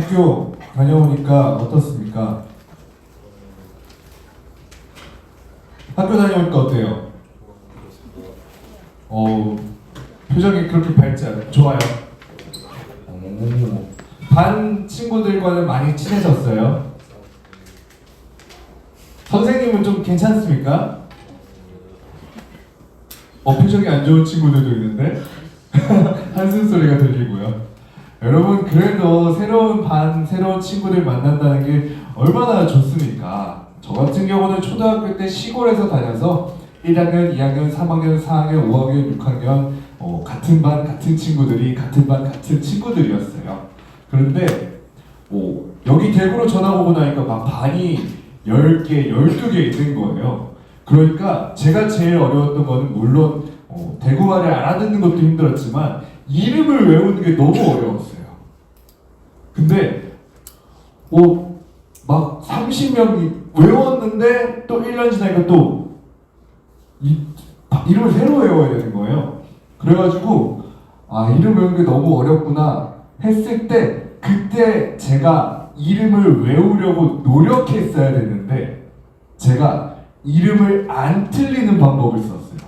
학교 다녀오니까 어떻습니까? 학교 다녀오니까 어때요? 표정이 그렇게 밝지 않아요. 좋아요. 반 친구들과는 많이 친해졌어요. 선생님은 좀 괜찮습니까? 표정이 안 좋은 친구들도 있는데 한숨 소리가 들리고요. 여러분, 그래도 새로운 반, 새로운 친구들 만난다는 게 얼마나 좋습니까? 저 같은 경우는 초등학교 때 시골에서 다녀서 1학년, 2학년, 3학년, 4학년, 5학년, 6학년 같은 반, 같은 친구들이 같은 반, 같은 친구들이었어요. 그런데 여기 대구로 전학 오고 나니까 막 반이 10개, 12개 있는 거예요. 그러니까 제가 제일 어려웠던 거는 물론 대구 말을 알아듣는 것도 힘들었지만 이름을 외우는 게 너무 어려웠어요. 근데 막 30명이 외웠는데 또 1년 지나니까 또 이름을 새로 외워야 되는 거예요. 그래가지고 이름 외우는 게 너무 어렵구나 했을 때 그때 제가 이름을 외우려고 노력했어야 됐는데 제가 이름을 안 틀리는 방법을 썼어요.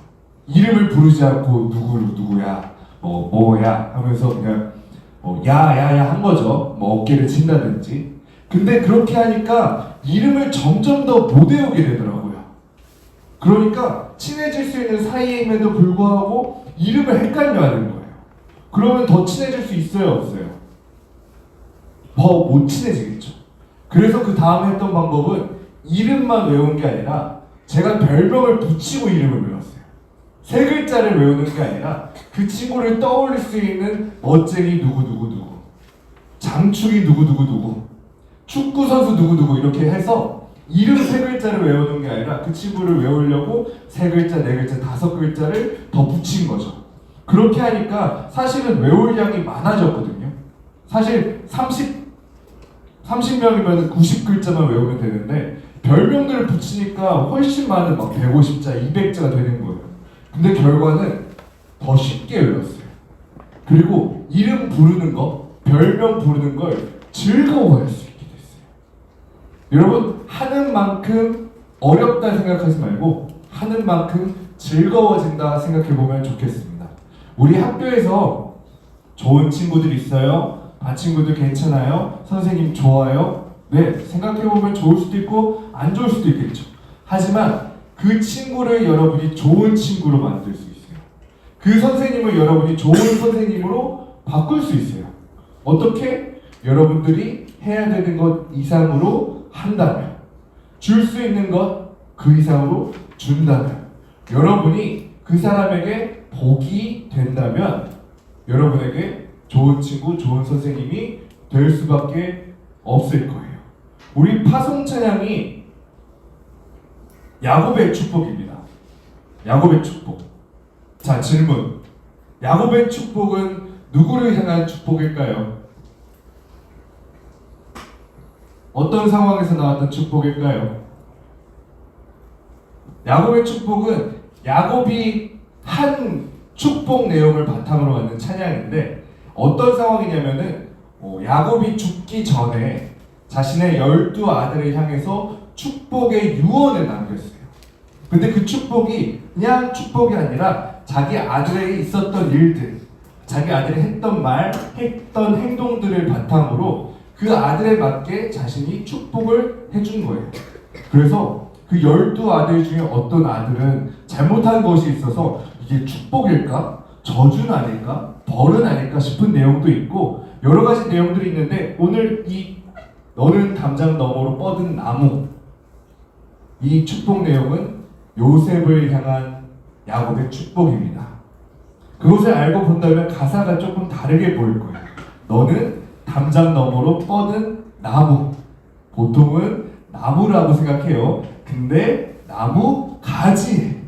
이름을 부르지 않고 누구야 뭐야 하면서 그냥 야야야 한 거죠. 어깨를 친다든지. 근데 그렇게 하니까 이름을 점점 더 못 외우게 되더라고요. 그러니까 친해질 수 있는 사이임에도 불구하고 이름을 헷갈려 하는 거예요. 그러면 더 친해질 수 있어요, 없어요? 더 못 친해지겠죠. 그래서 그 다음에 했던 방법은 이름만 외운 게 아니라 제가 별명을 붙이고 이름을 외웠어요. 세 글자를 외우는 게 아니라 그 친구를 떠올릴 수 있는 멋쟁이 누구누구누구, 장축이 누구누구누구, 축구선수 누구누구 이렇게 해서 이름 세 글자를 외우는 게 아니라 그 친구를 외우려고 세 글자, 네 글자, 다섯 글자를 더 붙인 거죠. 그렇게 하니까 사실은 외울 양이 많아졌거든요. 사실 30명이면 90글자만 외우면 되는데 별명들을 붙이니까 훨씬 많은 막 150자, 200자가 되는 거예요. 근데 결과는 더 쉽게 외웠어요. 그리고 이름 부르는 거, 별명 부르는 걸 즐거워할 수 있게 됐어요. 여러분, 하는 만큼 어렵다 생각하지 말고 하는 만큼 즐거워진다 생각해보면 좋겠습니다. 우리 학교에서 좋은 친구들 있어요? 반 친구들 괜찮아요? 선생님 좋아요? 네, 생각해보면 좋을 수도 있고 안 좋을 수도 있겠죠. 하지만 그 친구를 여러분이 좋은 친구로 만들 수 있어요. 그 선생님을 여러분이 좋은 선생님으로 바꿀 수 있어요. 어떻게? 여러분들이 해야 되는 것 이상으로 한다면, 줄 수 있는 것 그 이상으로 준다면, 여러분이 그 사람에게 복이 된다면 여러분에게 좋은 친구, 좋은 선생님이 될 수밖에 없을 거예요. 우리 파송 찬양이 야곱의 축복입니다. 야곱의 축복. 자, 질문. 야곱의 축복은 누구를 향한 축복일까요? 어떤 상황에서 나왔던 축복일까요? 야곱의 축복은 야곱이 한 축복 내용을 바탕으로 하는 찬양인데 어떤 상황이냐면은 야곱이 죽기 전에 자신의 12아들을 향해서 축복의 유언을 남겼어요. 근데 그 축복이 그냥 축복이 아니라 자기 아들에게 있었던 일들, 자기 아들이 했던 말, 했던 행동들을 바탕으로 그 아들에 맞게 자신이 축복을 해준 거예요. 그래서 그 12아들 중에 어떤 아들은 잘못한 것이 있어서 이게 축복일까? 저주는 아닐까? 벌은 아닐까 싶은 내용도 있고 여러 가지 내용들이 있는데 오늘 이 너는 담장 너머로 뻗은 나무, 이 축복 내용은 요셉을 향한 야곱의 축복입니다. 그것을 알고 본다면 가사가 조금 다르게 보일 거예요. 너는 담장 너머로 뻗은 나무. 보통은 나무라고 생각해요. 근데 나무 가지에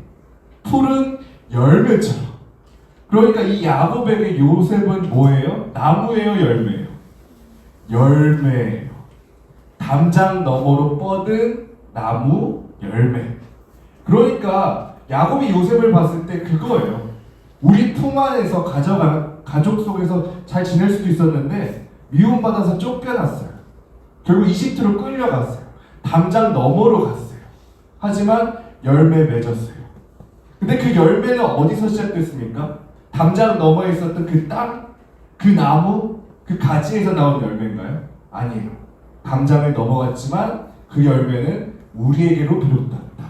푸른 열매처럼. 그러니까 이 야곱에게 요셉은 뭐예요? 나무예요, 열매예요? 열매예요. 담장 너머로 뻗은 나무 열매. 그러니까 야곱이 요셉을 봤을 때 그거예요. 우리 품 안에서 가족 속에서 잘 지낼 수도 있었는데 미움받아서 쫓겨났어요. 결국 이집트로 끌려갔어요. 담장 너머로 갔어요. 하지만 열매 맺었어요. 근데 그 열매는 어디서 시작됐습니까? 담장 너머에 있었던 그 땅, 그 나무, 그 가지에서 나온 열매인가요? 아니에요. 담장을 넘어갔지만 그 열매는 우리에게로 비롯됐다.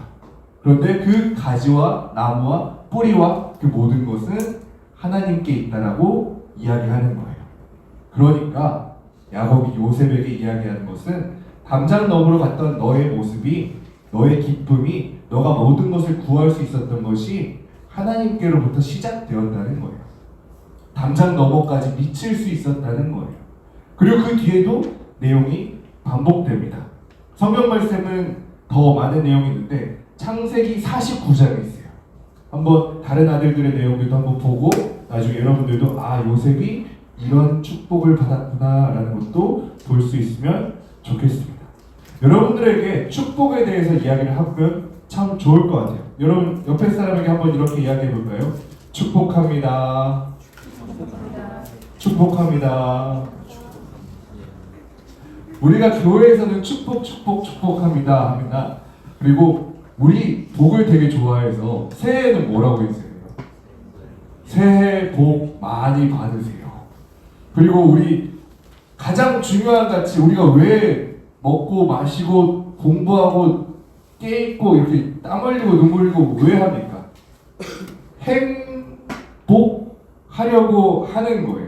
그런데 그 가지와 나무와 뿌리와 그 모든 것은 하나님께 있다라고 이야기하는 거예요. 그러니까 야곱이 요셉에게 이야기하는 것은 담장 너머로 갔던 너의 모습이, 너의 기쁨이, 너가 모든 것을 구할 수 있었던 것이 하나님께로부터 시작되었다는 거예요. 담장 너머까지 미칠 수 있었다는 거예요. 그리고 그 뒤에도 내용이 반복됩니다. 성경 말씀은 더 많은 내용이 있는데 창세기 49장에 있어요. 한번 다른 아들들의 내용들도 한번 보고 나중에 여러분들도 요셉이 이런 축복을 받았구나 라는 것도 볼 수 있으면 좋겠습니다. 여러분들에게 축복에 대해서 이야기를 하면 참 좋을 것 같아요. 여러분 옆에 사람에게 한번 이렇게 이야기해 볼까요? 축복합니다. 축복합니다. 우리가 교회에서는 축복합니다 합니다. 그리고 우리 복을 되게 좋아해서 새해에는 뭐라고 했어요? 새해 복 많이 받으세요. 그리고 우리 가장 중요한 가치, 우리가 왜 먹고 마시고 공부하고 깨있고 이렇게 땀 흘리고 눈물 흘리고 왜 합니까? 행복하려고 하는 거예요.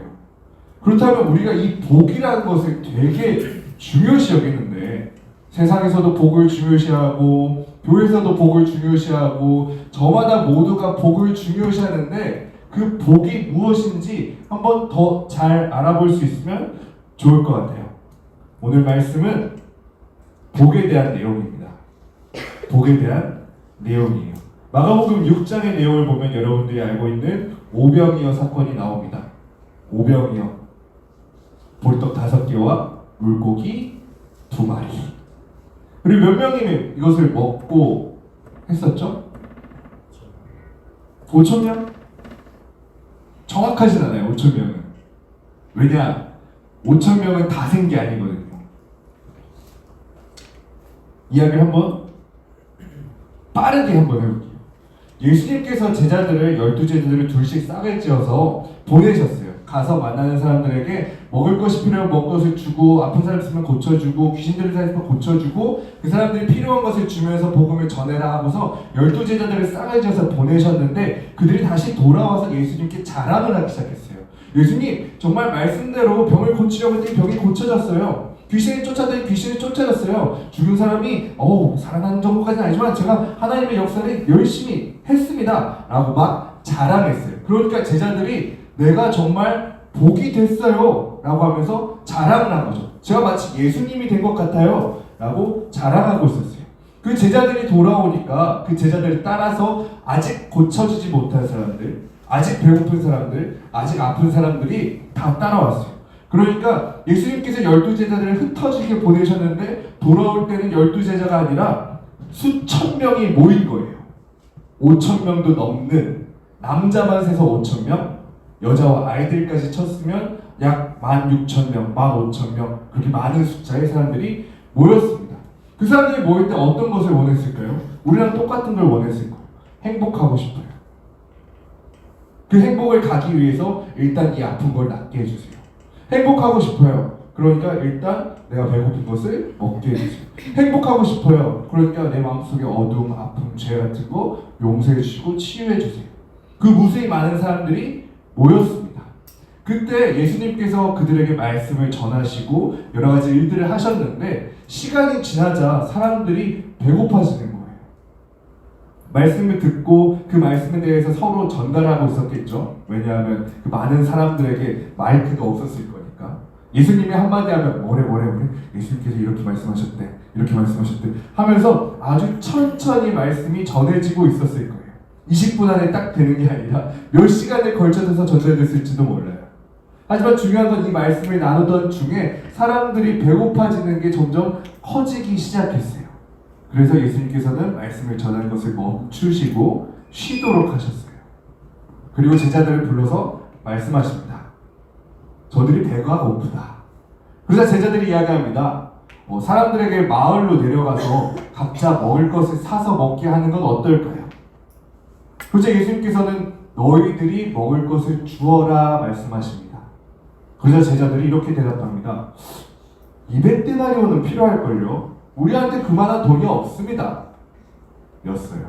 그렇다면 우리가 이 복이라는 것을 되게 중요시 여기는데 세상에서도 복을 중요시하고 교회에서도 복을 중요시하고 저마다 모두가 복을 중요시하는데 그 복이 무엇인지 한번 더 잘 알아볼 수 있으면 좋을 것 같아요. 오늘 말씀은 복에 대한 내용입니다. 복에 대한 내용이에요. 마가복음 6장의 내용을 보면 여러분들이 알고 있는 오병이어 사건이 나옵니다. 오병이어, 보리떡 5개와 물고기 2마리. 그리고 몇 명이 이것을 먹고 했었죠? 5,000명? 정확하진 않아요. 5,000명은. 왜냐? 5,000명은 다 센 게 아니거든요. 이야기를 한번 빠르게 한번 해볼게요. 예수님께서 제자들을 12제자들을 둘씩 싹을 지어서 보내셨어요. 가서 만나는 사람들에게 먹을 것이 필요하면 먹을 것을 주고, 아픈 사람 있으면 고쳐주고, 귀신 들린 사람 있으면 고쳐주고, 그 사람들이 필요한 것을 주면서 복음을 전해라 하고서 12제자들을 싹을 지어서 보내셨는데 그들이 다시 돌아와서 예수님께 자랑을 하기 시작했어요. 예수님, 정말 말씀대로 병을 고치려고 했더니 병이 고쳐졌어요. 귀신이 쫓아다니 귀신이 쫓아졌어요. 죽은 사람이 살아나는 정도까지는 아니지만 제가 하나님의 역사를 열심히 했습니다 라고 막 자랑했어요. 그러니까 제자들이 내가 정말 복이 됐어요 라고 하면서 자랑을 한 거죠. 제가 마치 예수님이 된 것 같아요 라고 자랑하고 있었어요. 그 제자들이 돌아오니까 그 제자들을 따라서 아직 고쳐지지 못한 사람들, 아직 배고픈 사람들, 아직 아픈 사람들이 다 따라왔어요. 그러니까 예수님께서 12제자들을 흩어지게 보내셨는데 돌아올 때는 12제자가 아니라 수천 명이 모인 거예요. 5,000명도 넘는, 남자만 세서 5,000명, 여자와 아이들까지 쳤으면 약 16,000명, 15,000명, 그렇게 많은 숫자의 사람들이 모였습니다. 그 사람들이 모일 때 어떤 것을 원했을까요? 우리랑 똑같은 걸 원했을 거예요. 행복하고 싶어요. 그 행복을 가기 위해서 일단 이 아픈 걸 낫게 해주세요. 행복하고 싶어요. 그러니까 일단 내가 배고픈 것을 먹게 해주세요. 행복하고 싶어요. 그러니까 내 마음속에 어두움, 아픔, 죄 같은 거 용서해 주시고 치유해 주세요. 그 무수히 많은 사람들이 모였습니다. 그때 예수님께서 그들에게 말씀을 전하시고 여러 가지 일들을 하셨는데 시간이 지나자 사람들이 배고파지는 거예요. 말씀을 듣고 그 말씀에 대해서 서로 전달하고 있었겠죠. 왜냐하면 그 많은 사람들에게 마이크가 없었을 거니까. 예수님이 한마디 하면 뭐래 예수님께서 이렇게 말씀하셨대, 이렇게 말씀하셨대 하면서 아주 천천히 말씀이 전해지고 있었을 거예요. 20분 안에 딱 되는 게 아니라 몇 시간에 걸쳐서 전달됐을지도 몰라요. 하지만 중요한 건 이 말씀을 나누던 중에 사람들이 배고파지는 게 점점 커지기 시작했어요. 그래서 예수님께서는 말씀을 전하는 것을 멈추시고 쉬도록 하셨어요. 그리고 제자들을 불러서 말씀하십니다. 저들이 배가 고프다. 그러자 제자들이 이야기합니다. 사람들에게 마을로 내려가서 각자 먹을 것을 사서 먹게 하는 건 어떨까요? 그러자 예수님께서는 너희들이 먹을 것을 주어라 말씀하십니다. 그러자 제자들이 이렇게 대답합니다. 200데나리온은 필요할걸요? 우리한테 그만한 돈이 없습니다. 였어요.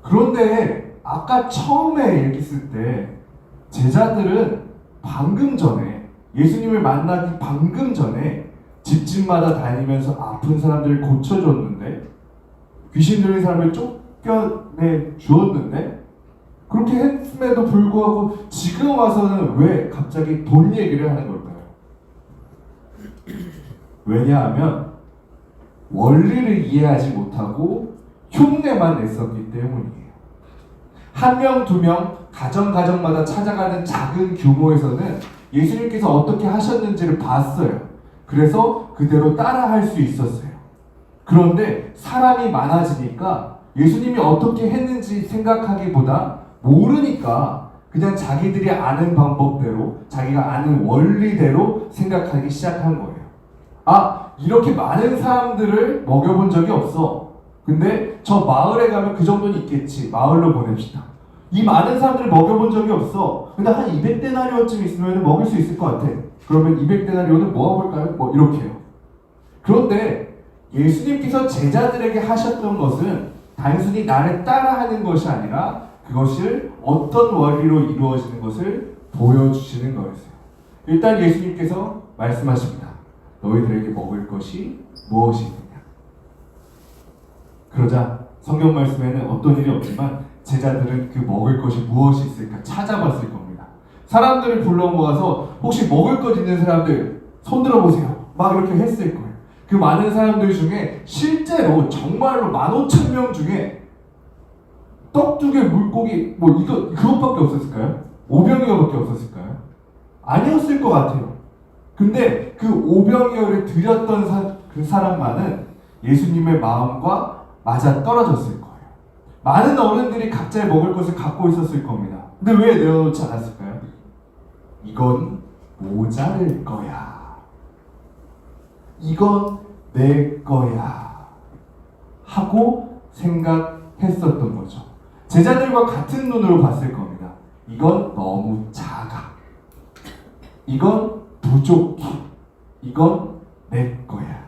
그런데 아까 처음에 얘기했을 때 제자들은 방금 전에 예수님을 만나기 방금 전에 집집마다 다니면서 아픈 사람들을 고쳐줬는데 귀신 들린 사람을 쫓겨내 주었는데 그렇게 했음에도 불구하고 지금 와서는 왜 갑자기 돈 얘기를 하는 걸까요? 왜냐하면 원리를 이해하지 못하고 흉내만 냈었기 때문이에요. 한 명, 두 명, 가정마다 찾아가는 작은 규모에서는 예수님께서 어떻게 하셨는지를 봤어요. 그래서 그대로 따라할 수 있었어요. 그런데 사람이 많아지니까 예수님이 어떻게 했는지 생각하기보다 모르니까 그냥 자기들이 아는 방법대로, 자기가 아는 원리대로 생각하기 시작한 거예요. 이렇게 많은 사람들을 먹여본 적이 없어. 근데 저 마을에 가면 그 정도는 있겠지. 마을로 보냅시다. 이 많은 사람들을 먹여본 적이 없어. 근데 한 200데나리온쯤 있으면 먹일 수 있을 것 같아. 그러면 200데나리온을 모아볼까요? 이렇게요. 그런데 예수님께서 제자들에게 하셨던 것은 단순히 나를 따라하는 것이 아니라 그것을 어떤 원리로 이루어지는 것을 보여주시는 거였어요. 일단 예수님께서 말씀하십니다. 너희들에게 먹을 것이 무엇이 있느냐. 그러자 성경 말씀에는 어떤 일이 없지만 제자들은 그 먹을 것이 무엇이 있을까 찾아봤을 겁니다. 사람들을 불러 모아서 혹시 먹을 것 있는 사람들 손 들어보세요. 막 이렇게 했을 거예요. 그 많은 사람들 중에 실제로 정말로 15,000명 중에 떡 2개 물고기 그것밖에 없었을까요? 5병이어밖에 없었을까요? 아니었을 것 같아요. 근데 그 5병이어를 드렸던 그 사람만은 예수님의 마음과 맞아 떨어졌을 거예요. 많은 어른들이 각자의 먹을 것을 갖고 있었을 겁니다. 근데 왜 내어놓지 않았을까요? 이건 모자랄 거야. 이건 내 거야. 하고 생각했었던 거죠. 제자들과 같은 눈으로 봤을 겁니다. 이건 너무 작아. 이건 부족해. 이건 내 거야.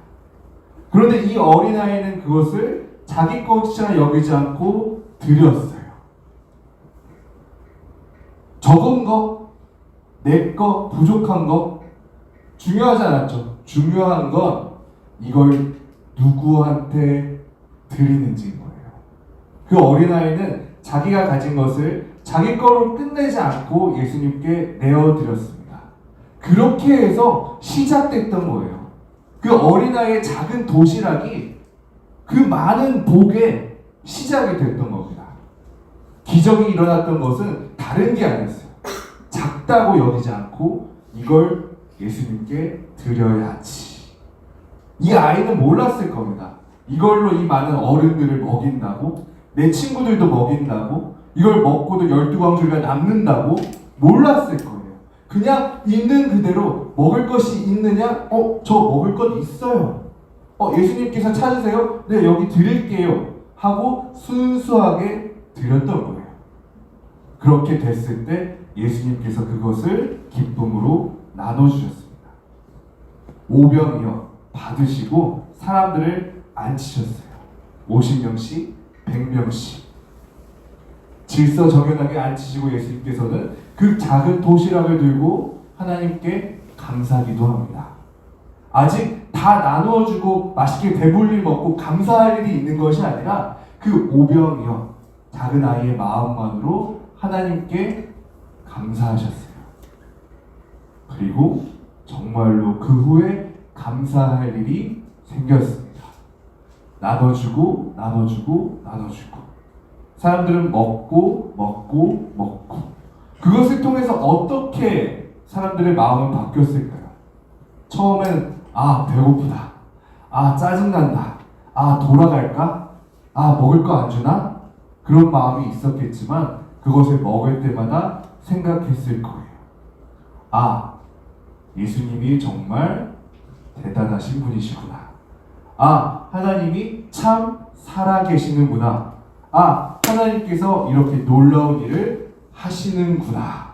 그런데 이 어린아이는 그것을 자기 것이라 여기지 않고 드렸어요. 적은 거, 내 거, 부족한 거 중요하지 않았죠. 중요한 건 이걸 누구한테 드리는지인 거예요. 그 어린아이는 자기가 가진 것을 자기 거로 끝내지 않고 예수님께 내어드렸습니다. 그렇게 해서 시작됐던 거예요. 그 어린아이의 작은 도시락이 그 많은 복의 시작이 됐던 겁니다. 기적이 일어났던 것은 다른 게 아니었어요. 작다고 여기지 않고 이걸 예수님께 드려야지. 이 아이는 몰랐을 겁니다. 이걸로 이 많은 어른들을 먹인다고, 내 친구들도 먹인다고, 이걸 먹고도 12광주리가 남는다고 몰랐을 거예요. 그냥 있는 그대로 먹을 것이 있느냐? 저 먹을 것 있어요. 예수님께서 찾으세요? 네, 여기 드릴게요. 하고 순수하게 드렸던 거예요. 그렇게 됐을 때 예수님께서 그것을 기쁨으로 나눠주셨습니다. 5병이요. 받으시고 사람들을 앉히셨어요. 50명씩, 100명씩. 질서정연하게 앉히시고 예수님께서는 그 작은 도시락을 들고 하나님께 감사기도 합니다. 아직 다 나누어주고 맛있게 배불리 먹고 감사할 일이 있는 것이 아니라 그 5병이요. 작은 아이의 마음만으로 하나님께 감사하셨어요. 그리고 정말로 그 후에 감사할 일이 생겼습니다. 나눠주고 나눠주고 나눠주고 사람들은 먹고 그것을 통해서 어떻게 사람들의 마음은 바뀌었을까요? 처음엔 배고프다, 짜증난다, 돌아갈까, 먹을 거 안 주나? 그런 마음이 있었겠지만 그것을 먹을 때마다 생각했을 거예요. 예수님이 정말 대단하신 분이시구나. 아, 하나님이 참 살아계시는구나. 아, 하나님께서 이렇게 놀라운 일을 하시는구나.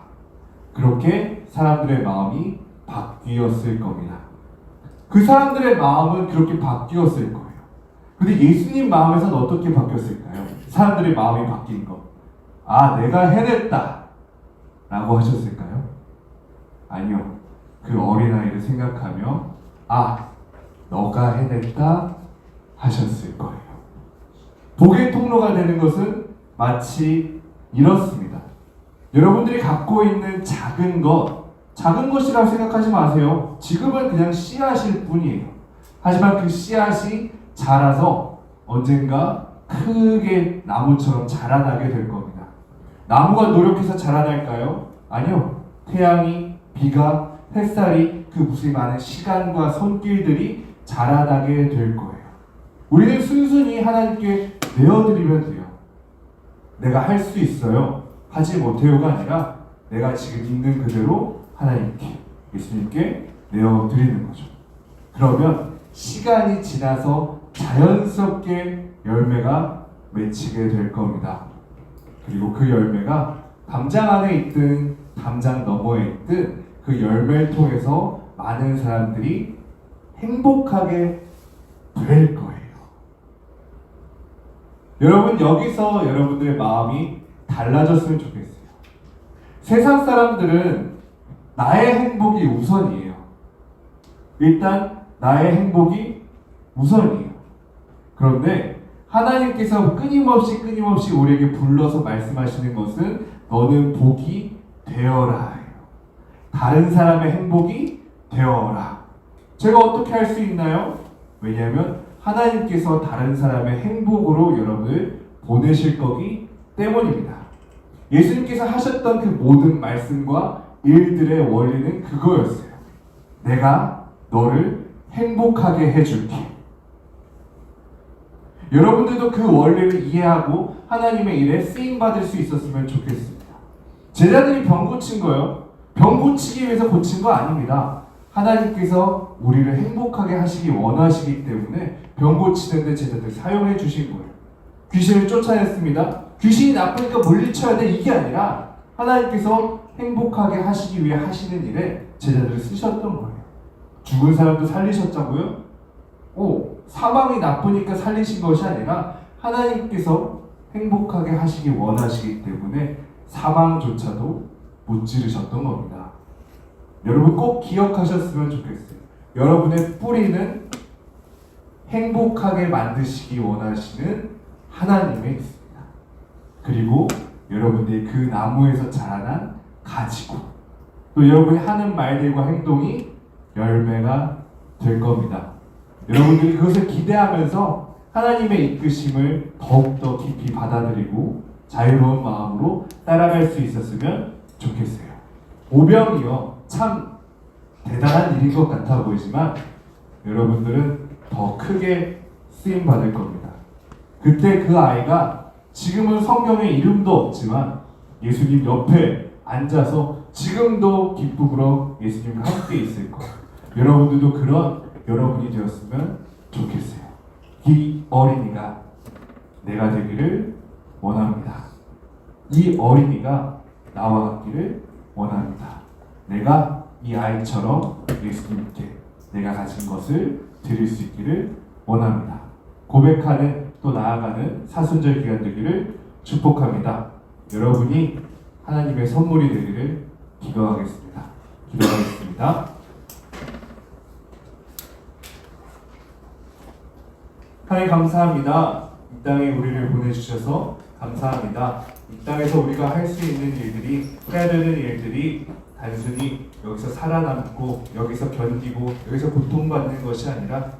그렇게 사람들의 마음이 바뀌었을 겁니다. 그 사람들의 마음은 그렇게 바뀌었을 거예요. 근데 예수님 마음에서는 어떻게 바뀌었을까요? 사람들의 마음이 바뀐 것. 아, 내가 해냈다 라고 하셨을까요? 아니요. 그 어린아이를 생각하며 아, 너가 해냈다 하셨을 거예요. 복의 통로가 되는 것은 마치 이렇습니다. 여러분들이 갖고 있는 작은 것이라고 생각하지 마세요. 지금은 그냥 씨앗일 뿐이에요. 하지만 그 씨앗이 자라서 언젠가 크게 나무처럼 자라나게 될 겁니다. 나무가 노력해서 자라날까요? 아니요. 태양이, 비가, 햇살이 그 무수히 많은 시간과 손길들이 자라나게 될 거예요. 우리는 순순히 하나님께 내어드리면 돼요. 내가 할 수 있어요. 하지 못해요가 아니라 내가 지금 있는 그대로 하나님께, 예수님께 내어드리는 거죠. 그러면 시간이 지나서 자연스럽게 열매가 맺히게 될 겁니다. 그리고 그 열매가 담장 안에 있든 담장 너머에 있든 그 열매를 통해서 많은 사람들이 행복하게 될 거예요. 여러분, 여기서 여러분들의 마음이 달라졌으면 좋겠어요. 세상 사람들은 나의 행복이 우선이에요. 일단 나의 행복이 우선이에요. 그런데 하나님께서 끊임없이 우리에게 불러서 말씀하시는 것은 너는 복이 되어라 해요. 다른 사람의 행복이 되어라. 제가 어떻게 할 수 있나요? 왜냐하면 하나님께서 다른 사람의 행복으로 여러분을 보내실 거기 때문입니다. 예수님께서 하셨던 그 모든 말씀과 일들의 원리는 그거였어요. 내가 너를 행복하게 해줄게. 여러분들도 그 원리를 이해하고 하나님의 일에 쓰임받을 수 있었으면 좋겠습니다. 제자들이 병 고친 거예요. 병 고치기 위해서 고친 거 아닙니다. 하나님께서 우리를 행복하게 하시기 원하시기 때문에 병 고치는데 제자들 사용해 주신 거예요. 귀신을 쫓아냈습니다. 귀신이 나쁘니까 물리쳐야 돼, 이게 아니라 하나님께서 행복하게 하시기 위해 하시는 일에 제자들을 쓰셨던 거예요. 죽은 사람도 살리셨자고요? 사망이 나쁘니까 살리신 것이 아니라 하나님께서 행복하게 하시기 원하시기 때문에 사망조차도 무찌르셨던 겁니다. 여러분 꼭 기억하셨으면 좋겠어요. 여러분의 뿌리는 행복하게 만드시기 원하시는 하나님에 있습니다. 그리고 여러분들이 그 나무에서 자라난 가지고 또 여러분이 하는 말들과 행동이 열매가 될 겁니다. 여러분들이 그것을 기대하면서 하나님의 이끄심을 더욱더 깊이 받아들이고 자유로운 마음으로 따라갈 수 있었으면 좋겠어요. 오병이요, 참 대단한 일인 것 같아 보이지만 여러분들은 더 크게 쓰임 받을 겁니다. 그때 그 아이가 지금은 성경에 이름도 없지만 예수님 옆에 앉아서 지금도 기쁨으로 예수님과 함께 있을 거예요. 여러분들도 그런 여러분이 되었으면 좋겠어요. 이 어린이가 내가 되기를 원합니다. 이 어린이가 나와 같기를 원합니다. 내가 이 아이처럼 예수님께 내가 가진 것을 드릴 수 있기를 원합니다. 고백하는 또 나아가는 사순절 기간 되기를 축복합니다. 여러분이 하나님의 선물이 되기를 기도하겠습니다. 기도하겠습니다. 하나님 감사합니다. 이 땅에 우리를 보내주셔서 감사합니다. 이 땅에서 우리가 할 수 있는 일들이, 해야 되는 일들이 단순히 여기서 살아남고 여기서 견디고 여기서 고통받는 것이 아니라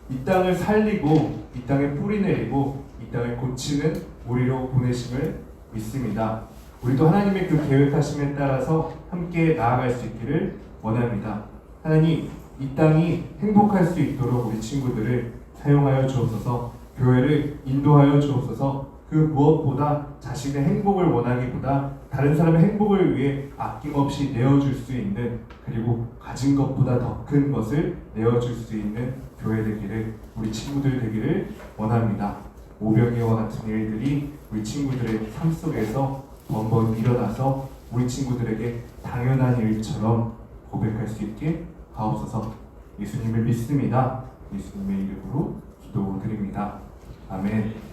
이 땅을 살리고 이 땅에 뿌리 내리고 이 땅을 고치는 우리로 보내심을 믿습니다. 우리도 하나님의 그 계획하심에 따라서 함께 나아갈 수 있기를 원합니다. 하나님, 이 땅이 행복할 수 있도록 우리 친구들을 사용하여 주옵소서. 교회를 인도하여 주옵소서. 그 무엇보다 자신의 행복을 원하기보다 다른 사람의 행복을 위해 아낌없이 내어줄 수 있는, 그리고 가진 것보다 더 큰 것을 내어줄 수 있는 교회 되기를, 우리 친구들 되기를 원합니다. 오병이와 같은 일들이 우리 친구들의 삶 속에서 번번 일어나서 우리 친구들에게 당연한 일처럼 고백할 수 있게 하옵소서. 예수님을 믿습니다. 예수님의 이름으로 기도드립니다. 아멘.